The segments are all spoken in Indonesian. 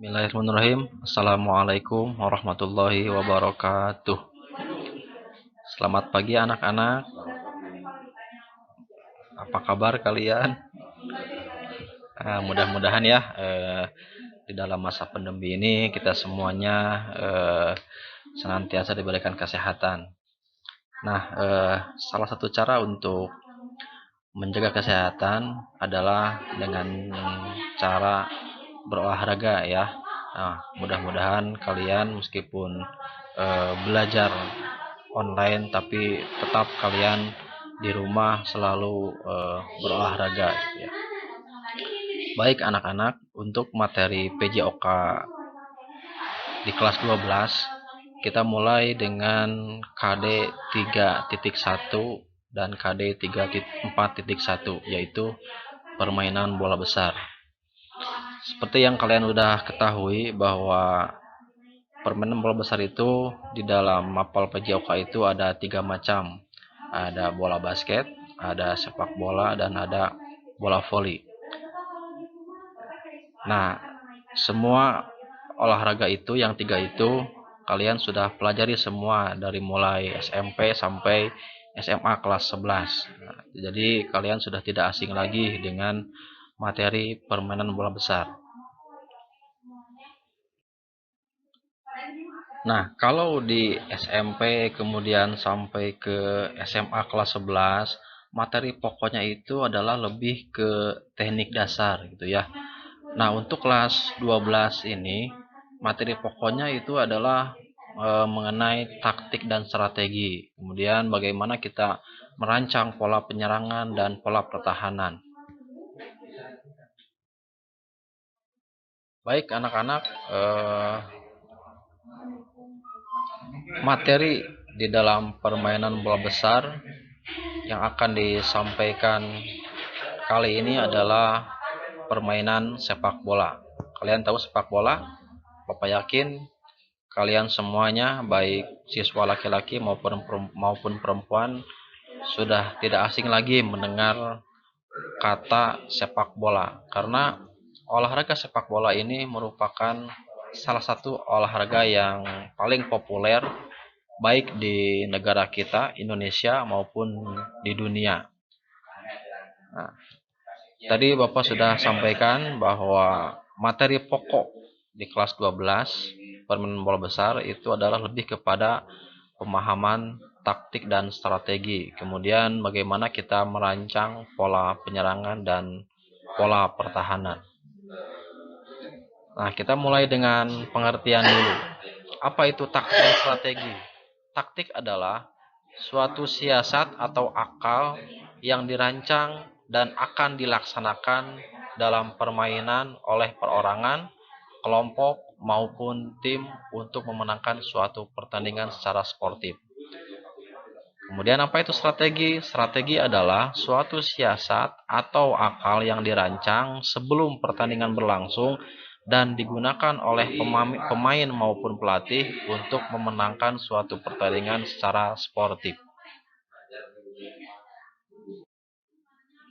Bismillahirrahmanirrahim. Assalamualaikum warahmatullahi wabarakatuh. Selamat pagi anak-anak. Apa kabar kalian? Mudah-mudahan ya di dalam masa pandemi ini kita semuanya senantiasa diberikan kesehatan. Nah, salah satu cara untuk menjaga kesehatan adalah dengan cara berolahraga ya. Nah, mudah-mudahan kalian meskipun belajar online tapi tetap kalian di rumah selalu berolahraga gitu ya. Baik anak-anak, untuk materi PJOK di kelas 12 kita mulai dengan KD 3.1 dan KD 3.4.1 yaitu permainan bola besar. Seperti yang kalian udah ketahui bahwa permainan bola besar itu di dalam mapel PJOK itu ada 3 macam. Ada bola basket, ada sepak bola, dan ada bola voli. Nah, semua olahraga itu, yang 3 itu, kalian sudah pelajari semua dari mulai SMP sampai SMA kelas 11. Nah, jadi kalian sudah tidak asing lagi dengan materi permainan bola besar. Nah, kalau di SMP kemudian sampai ke SMA kelas 11, materi pokoknya itu adalah lebih ke teknik dasar gitu ya. Nah, untuk kelas 12 ini, materi pokoknya itu adalah mengenai taktik dan strategi. Kemudian bagaimana kita merancang pola penyerangan dan pola pertahanan. Baik anak-anak, materi di dalam permainan bola besar yang akan disampaikan kali ini adalah permainan sepak bola. Kalian tahu sepak bola? Bapak yakin kalian semuanya, baik siswa laki-laki maupun perempuan, sudah tidak asing lagi mendengar kata sepak bola. Karena olahraga sepak bola ini merupakan salah satu olahraga yang paling populer baik di negara kita, Indonesia, maupun di dunia. Nah, tadi Bapak sudah sampaikan bahwa materi pokok di kelas 12 permainan bola besar itu adalah lebih kepada pemahaman taktik dan strategi. Kemudian bagaimana kita merancang pola penyerangan dan pola pertahanan. Nah, kita mulai dengan pengertian dulu. Apa itu taktik dan strategi? Taktik adalah suatu siasat atau akal yang dirancang dan akan dilaksanakan dalam permainan oleh perorangan, kelompok, maupun tim untuk memenangkan suatu pertandingan secara sportif. Kemudian apa itu strategi? Strategi adalah suatu siasat atau akal yang dirancang sebelum pertandingan berlangsung dan digunakan oleh pemain maupun pelatih untuk memenangkan suatu pertandingan secara sportif.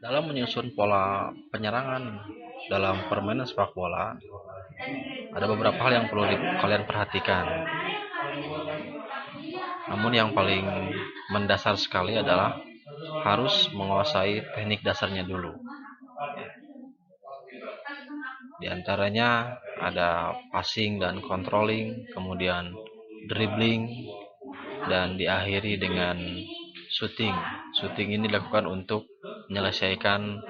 Dalam menyusun pola penyerangan dalam permainan sepak bola, ada beberapa hal yang perlu kalian perhatikan. Namun yang paling mendasar sekali adalah harus menguasai teknik dasarnya dulu. Di antaranya ada passing dan controlling, kemudian dribbling, dan diakhiri dengan shooting. Shooting ini dilakukan untuk menyelesaikan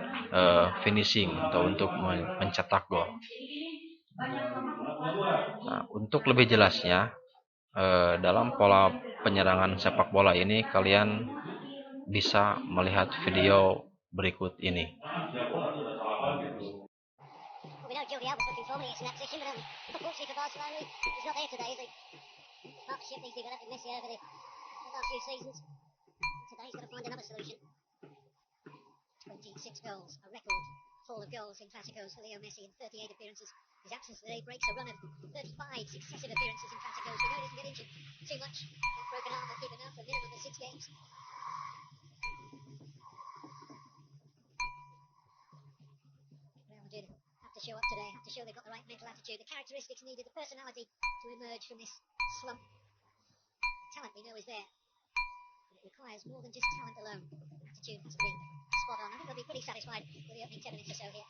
finishing atau untuk mencetak gol. Nah, untuk lebih jelasnya, dalam pola penyerangan sepak bola ini kalian bisa melihat video berikut ini. We know Jordi Alba's looking for when he gets in that position, but unfortunately for Barcelona, he's not there today, is he? Partnership he's developed with Messi over the last few seasons. Today he's got to find another solution. 26 goals, a record haul of goals in Classicos for Leo Messi in 38 appearances. His absence today breaks a run of 35 successive appearances in Classicos. We know he doesn't get injured too much. That broken arm will keep him out for a minimum of 6 games. Real Madrid have to show up today, have to show they've got the right mental attitude, the characteristics needed, the personality to emerge from this slump. Talent we know is there, but it requires more than just talent alone. Attitude has to be spot on. I think they'll be pretty satisfied with the opening 10 minutes or so here.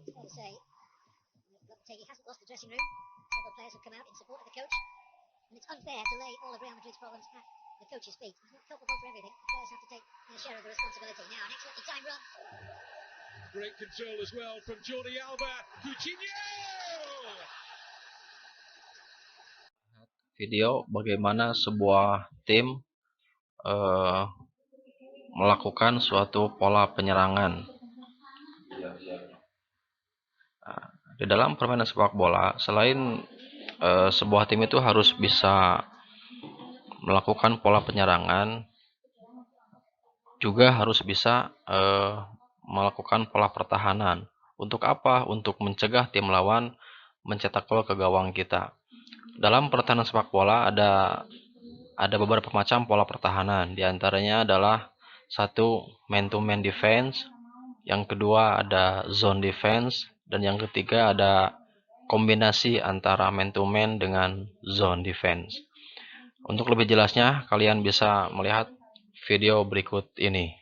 It's fair to say, Lopetegui hasn't lost the dressing room. Several players have come out in support of the coach, and it's unfair to lay all of Real Madrid's problems at the coach's feet. He's not culpable for everything. Players have to take their share of the responsibility. Now, an excellently timed run. Great control as well from Jordi Alba. Coutinho! Video bagaimana sebuah tim melakukan suatu pola penyerangan. Nah, di dalam permainan sepak bola, selain sebuah tim itu harus bisa melakukan pola penyerangan, juga harus bisa melakukan pola pertahanan. Untuk apa? Untuk mencegah tim lawan mencetak gol ke gawang kita. Dalam pertahanan sepak bola ada beberapa macam pola pertahanan. Di antaranya adalah satu, man to man defense, yang kedua ada zone defense, dan yang ketiga ada kombinasi antara man to man dengan zone defense. Untuk lebih jelasnya, kalian bisa melihat video berikut ini.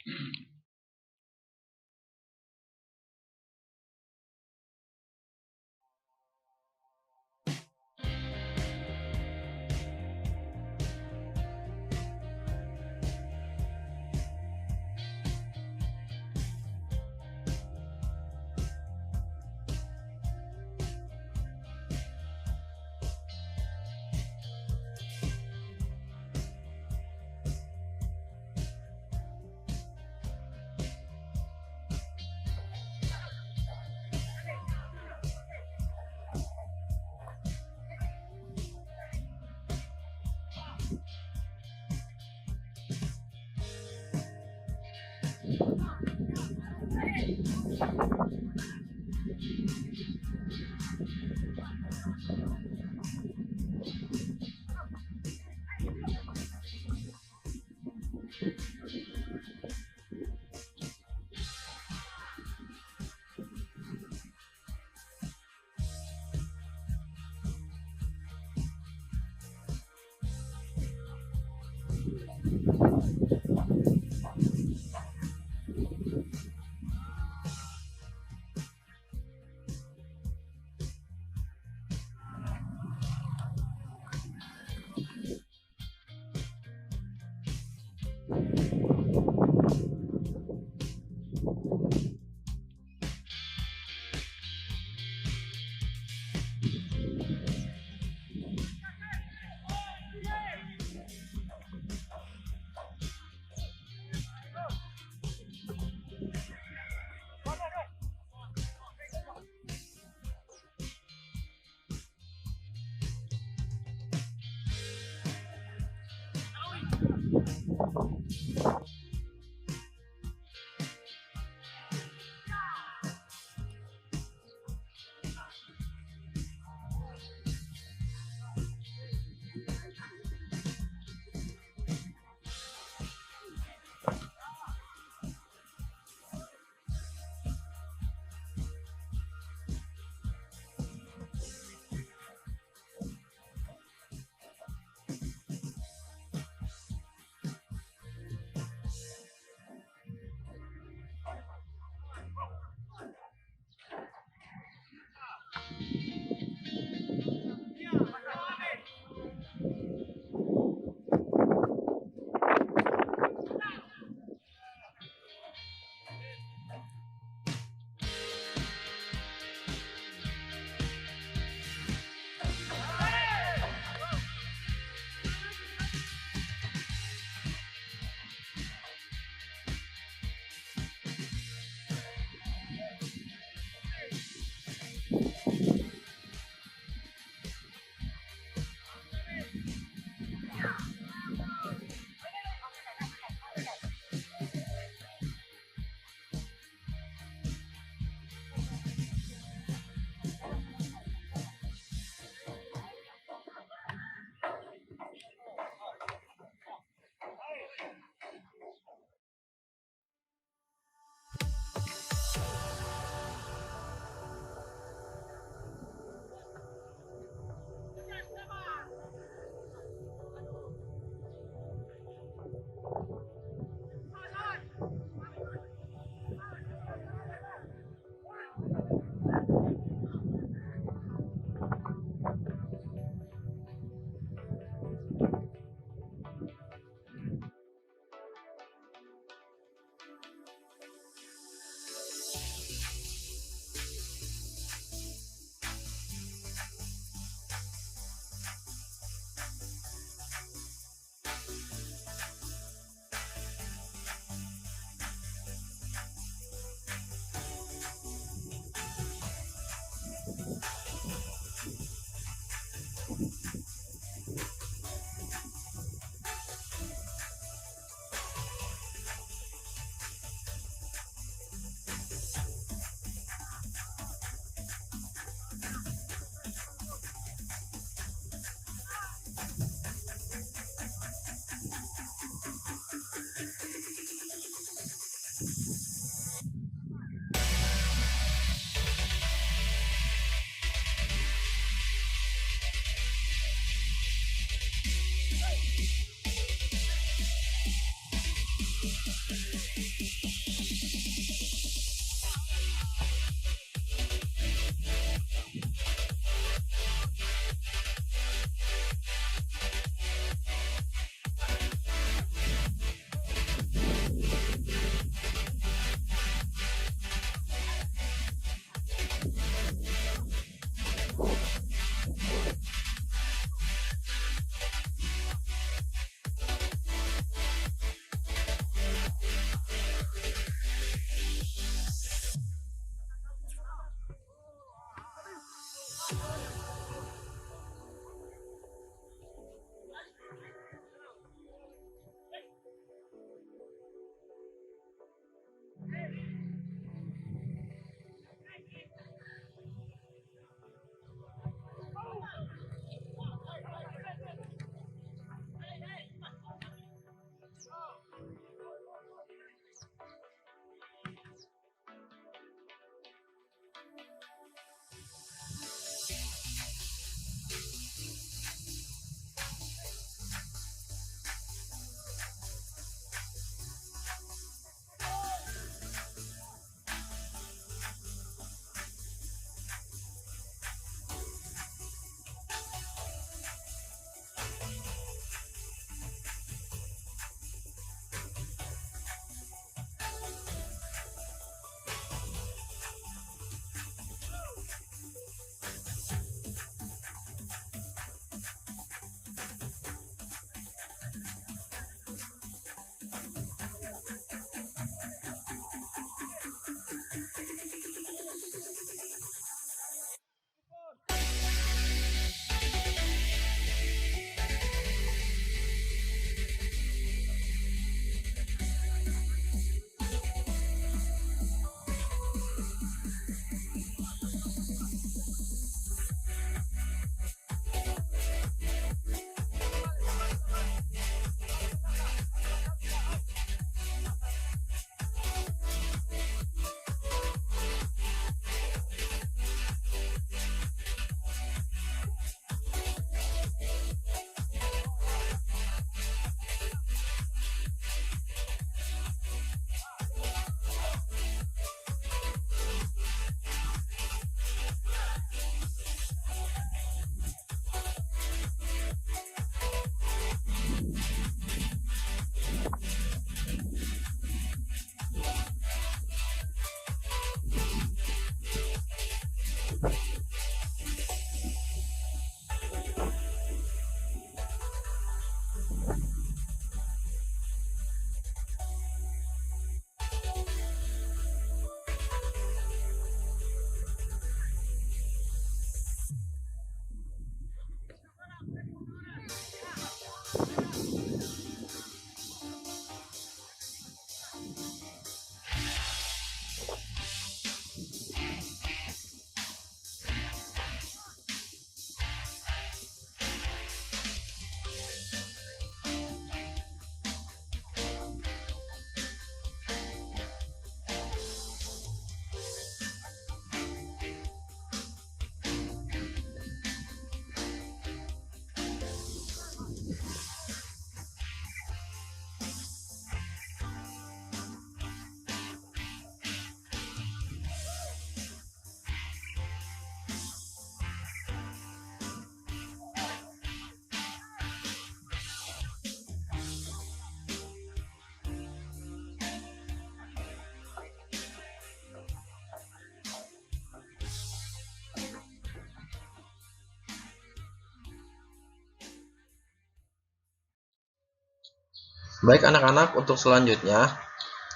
Baik anak-anak, untuk selanjutnya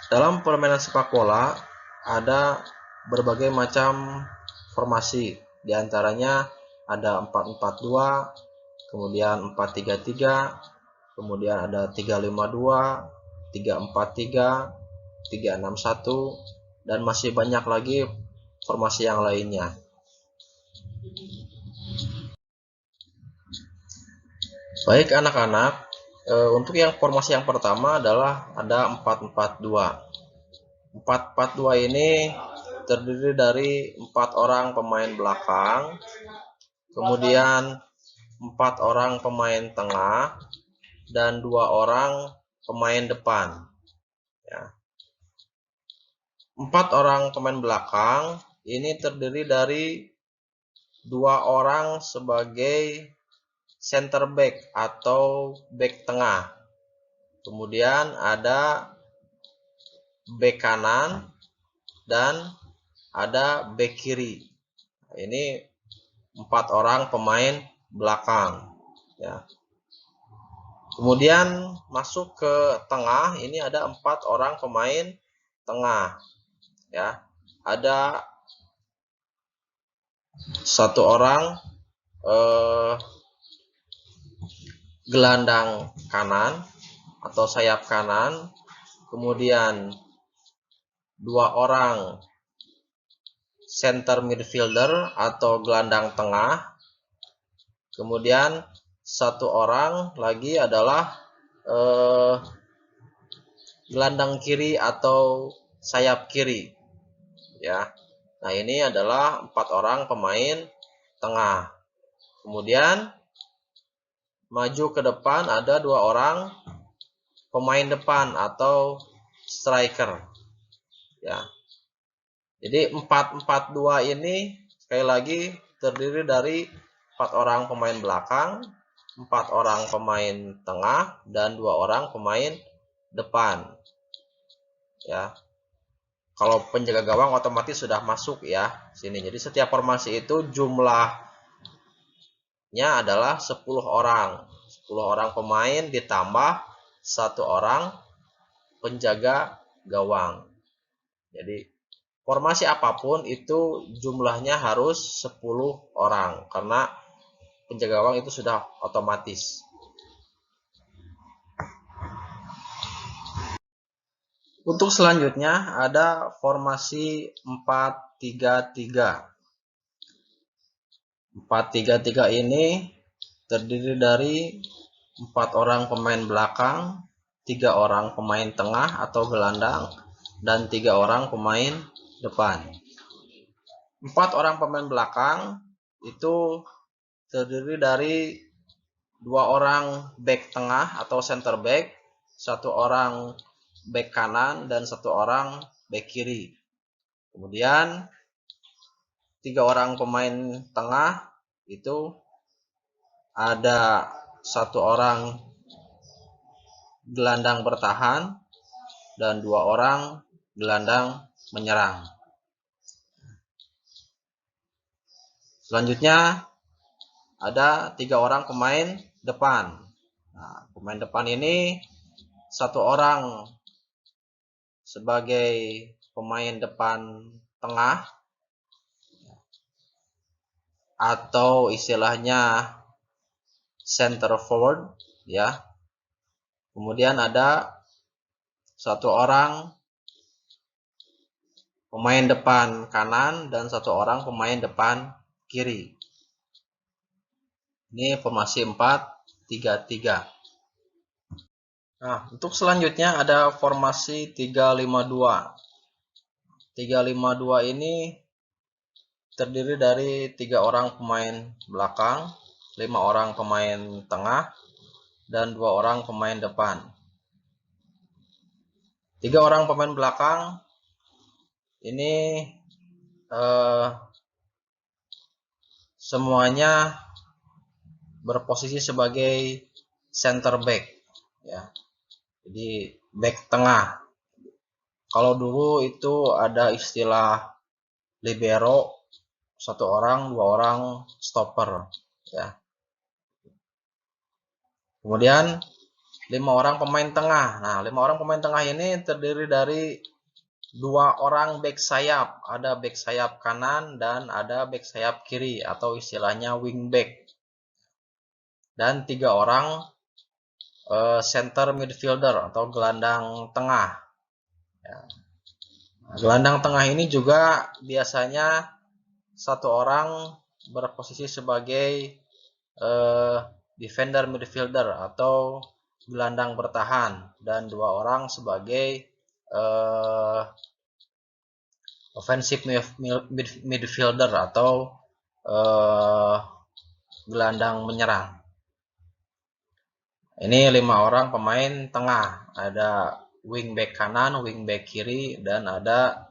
dalam permainan sepak bola ada berbagai macam formasi. Di antaranya ada 4-4-2, kemudian 4-3-3, kemudian ada 3-5-2, 3-4-3, 3-6-1, dan masih banyak lagi formasi yang lainnya. Baik anak-anak, untuk yang formasi yang pertama adalah ada 4-4-2. 4-4-2 ini terdiri dari 4 orang pemain belakang, kemudian 4 orang pemain tengah, dan 2 orang pemain depan. Ya. 4 orang pemain belakang ini terdiri dari 2 orang sebagai center back atau back tengah. Kemudian ada back kanan dan ada back kiri. Ini 4 orang pemain belakang. Ya. Kemudian masuk ke tengah, ini ada 4 orang pemain tengah. Ya. Ada satu orang gelandang kanan atau sayap kanan, kemudian 2 orang center midfielder atau gelandang tengah, kemudian 1 orang lagi adalah gelandang kiri atau sayap kiri, ya. Nah, ini adalah 4 orang pemain tengah. Kemudian maju ke depan ada 2 orang pemain depan atau striker, ya. Jadi 4-4-2 ini sekali lagi terdiri dari 4 orang pemain belakang, 4 orang pemain tengah, dan 2 orang pemain depan, ya. Kalau penjaga gawang otomatis sudah masuk ya sini. Jadi setiap formasi itu jumlahnya adalah 10 orang. 10 orang pemain ditambah 1 orang penjaga gawang. Jadi formasi apapun itu jumlahnya harus 10 orang karena penjaga gawang itu sudah otomatis. Untuk selanjutnya ada formasi 4-3-3. 4-3-3 ini terdiri dari 4 orang pemain belakang, 3 orang pemain tengah atau gelandang, dan 3 orang pemain depan. 4 orang pemain belakang itu terdiri dari 2 orang back tengah atau center back, 1 orang back kanan, dan 1 orang back kiri. Kemudian 3 orang pemain tengah itu ada 1 orang gelandang bertahan dan 2 orang gelandang menyerang. Selanjutnya ada 3 orang pemain depan. Nah, pemain depan ini 1 orang sebagai pemain depan tengah atau istilahnya center forward, ya. Kemudian ada 1 orang pemain depan kanan dan 1 orang pemain depan kiri. Ini formasi 4-3-3. Nah, untuk selanjutnya ada formasi 3-5-2. 3-5-2 ini terdiri dari 3 orang pemain belakang, 5 orang pemain tengah, dan 2 orang pemain depan. 3 orang pemain belakang ini semuanya berposisi sebagai center back, ya. Jadi back tengah. Kalau dulu itu ada istilah libero, 1 orang, 2 orang stopper, ya. Kemudian 5 orang pemain tengah. Nah, 5 orang pemain tengah ini terdiri dari 2 orang back sayap. Ada back sayap kanan dan ada back sayap kiri atau istilahnya wing back. Dan 3 orang center midfielder atau gelandang tengah. Ya. Nah, gelandang tengah ini juga biasanya 1 orang berposisi sebagai defender midfielder atau gelandang bertahan dan 2 orang sebagai offensive midfielder atau gelandang menyerang. Ini 5 orang pemain tengah, ada wing back kanan, wing back kiri, dan ada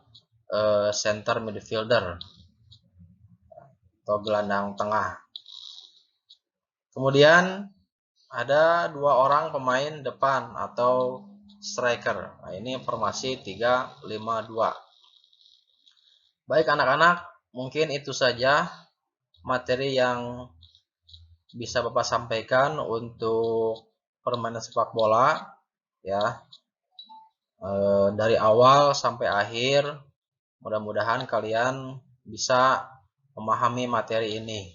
center midfielder atau gelandang tengah. Kemudian ada 2 orang pemain depan atau striker. Nah, ini formasi 3-5-2. Baik anak-anak, mungkin itu saja materi yang bisa Bapak sampaikan untuk permainan sepak bola, ya. Dari awal sampai akhir, mudah-mudahan kalian bisa memahami materi ini,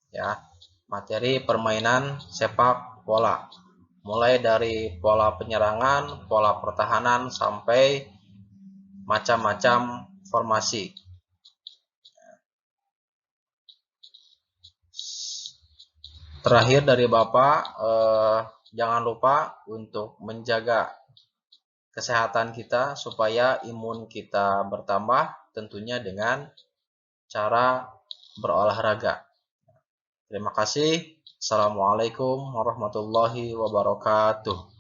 ya. Materi permainan sepak bola. Mulai dari pola penyerangan, pola pertahanan, sampai macam-macam formasi. Terakhir dari Bapak, jangan lupa untuk menjaga kesehatan kita supaya imun kita bertambah, tentunya dengan cara berolahraga. Terima kasih. Assalamualaikum warahmatullahi wabarakatuh.